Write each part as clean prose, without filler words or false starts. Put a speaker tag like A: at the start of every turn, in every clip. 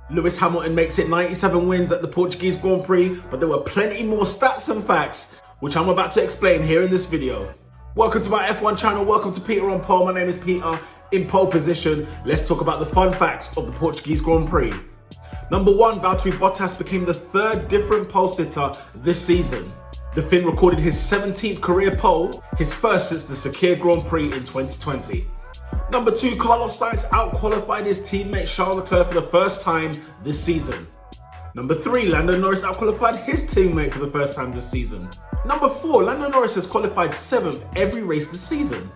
A: Lewis Hamilton makes it 97 wins at the Portuguese Grand Prix, but there were plenty more stats and facts, which I'm about to explain here in this video. Welcome to my F1 channel, welcome to Peter on Pole. My name is Peter, in pole position. Let's talk about the fun facts of the Portuguese Grand Prix. Number 1, Valtteri Bottas became the third different pole sitter this season. The Finn recorded his 17th career pole, his first since the Sakir Grand Prix in 2020. Number 2, Carlos Sainz out-qualified his teammate Charles Leclerc for the first time this season. Number 3, Lando Norris out-qualified his teammate for the first time this season. Number 4, Lando Norris has qualified 7th every race this season.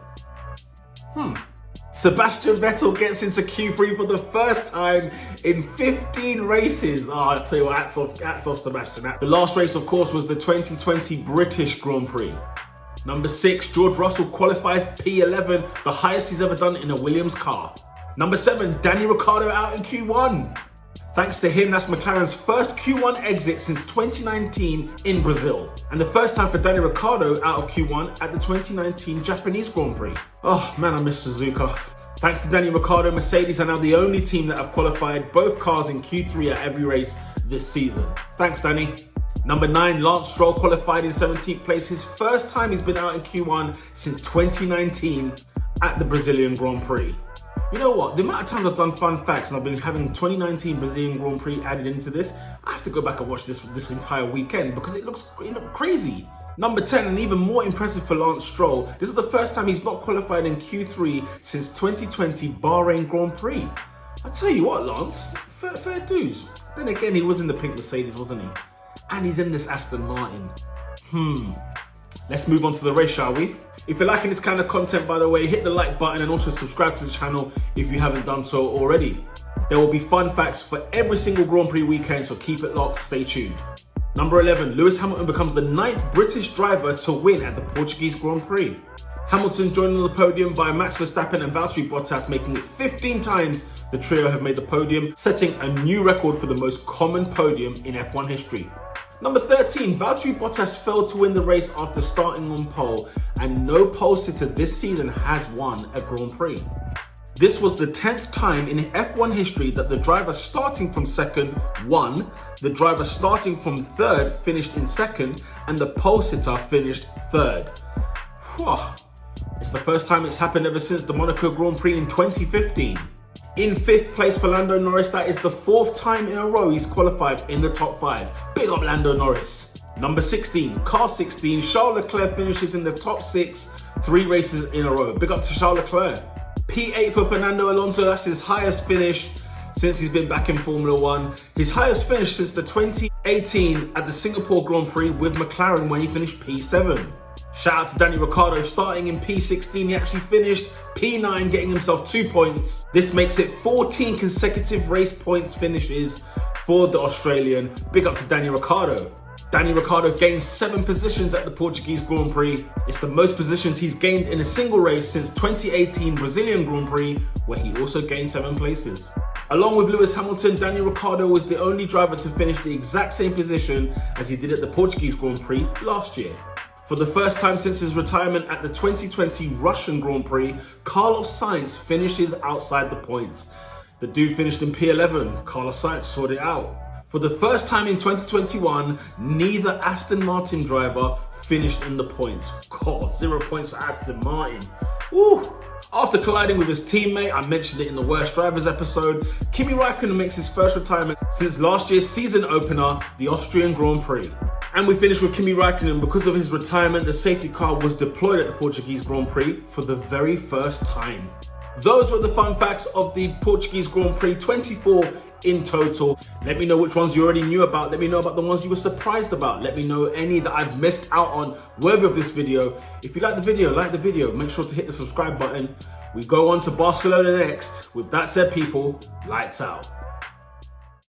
A: Sebastian Vettel gets into Q3 for the first time in 15 races. I'll tell you what, hats off Sebastian. The last race, of course, was the 2020 British Grand Prix. Number 6, George Russell qualifies P11, the highest he's ever done in a Williams car. Number 7, Danny Ricciardo out in Q1. Thanks to him, that's McLaren's first Q1 exit since 2019 in Brazil. And the first time for Danny Ricciardo out of Q1 at the 2019 Japanese Grand Prix. Oh man, I miss Suzuka. Thanks to Danny Ricciardo, Mercedes are now the only team that have qualified both cars in Q3 at every race this season. Thanks, Danny. Number 9, Lance Stroll qualified in 17th place, his first time he's been out in Q1 since 2019 at the Brazilian Grand Prix. You know what, the amount of times I've done fun facts and I've been having 2019 Brazilian Grand Prix added into this, I have to go back and watch this entire weekend because it looked crazy. Number 10, and even more impressive for Lance Stroll, this is the first time he's not qualified in Q3 since 2020 Bahrain Grand Prix. I tell you what, Lance, fair dues. Then again, he was in the pink Mercedes, wasn't he? And he's in this Aston Martin. Let's move on to the race, shall we? If you're liking this kind of content, by the way, hit the like button and also subscribe to the channel if you haven't done so already. There will be fun facts for every single Grand Prix weekend, so keep it locked, stay tuned. Number 11, Lewis Hamilton becomes the 9th British driver to win at the Portuguese Grand Prix. Hamilton joined on the podium by Max Verstappen and Valtteri Bottas, making it 15 times the trio have made the podium, setting a new record for the most common podium in F1 history. Number 13, Valtteri Bottas failed to win the race after starting on pole, and no pole sitter this season has won a Grand Prix. This was the 10th time in F1 history that the driver starting from second won, the driver starting from third finished in second, and the pole sitter finished third. Whew. It's the first time it's happened ever since the Monaco Grand Prix in 2015. In 5th place for Lando Norris, that is the 4th time in a row he's qualified in the top 5. Big up Lando Norris. Number 16, car 16, Charles Leclerc finishes in the top 6, 3 races in a row. Big up to Charles Leclerc. P8 for Fernando Alonso, that's his highest finish since he's been back in Formula 1. His highest finish since the 2018 at the Singapore Grand Prix with McLaren when he finished P7. Shout out to Danny Ricciardo, starting in P16, he actually finished P9, getting himself 2 points. This makes it 14 consecutive race points finishes for the Australian. Big up to Danny Ricciardo. Danny Ricciardo gained 7 positions at the Portuguese Grand Prix. It's the most positions he's gained in a single race since 2018 Brazilian Grand Prix, where he also gained 7 places. Along with Lewis Hamilton, Danny Ricciardo was the only driver to finish the exact same position as he did at the Portuguese Grand Prix last year. For the first time since his retirement at the 2020 Russian Grand Prix, Carlos Sainz finishes outside the points. The dude finished in P11. Carlos Sainz sorted it out. For the first time in 2021, neither Aston Martin driver finished in the points. God, 0 points for Aston Martin. Woo! After colliding with his teammate, I mentioned it in the Worst Drivers episode, Kimi Raikkonen makes his first retirement since last year's season opener, the Austrian Grand Prix. And we finished with Kimi Raikkonen. Because of his retirement, the safety car was deployed at the Portuguese Grand Prix for the very first time. Those were the fun facts of the Portuguese Grand Prix, 24 in total. Let me know which ones you already knew about. Let me know about the ones you were surprised about. Let me know any that I've missed out on worthy of this video. If you like the video, make sure to hit the subscribe button. We go on to Barcelona next. With that said, people, lights out.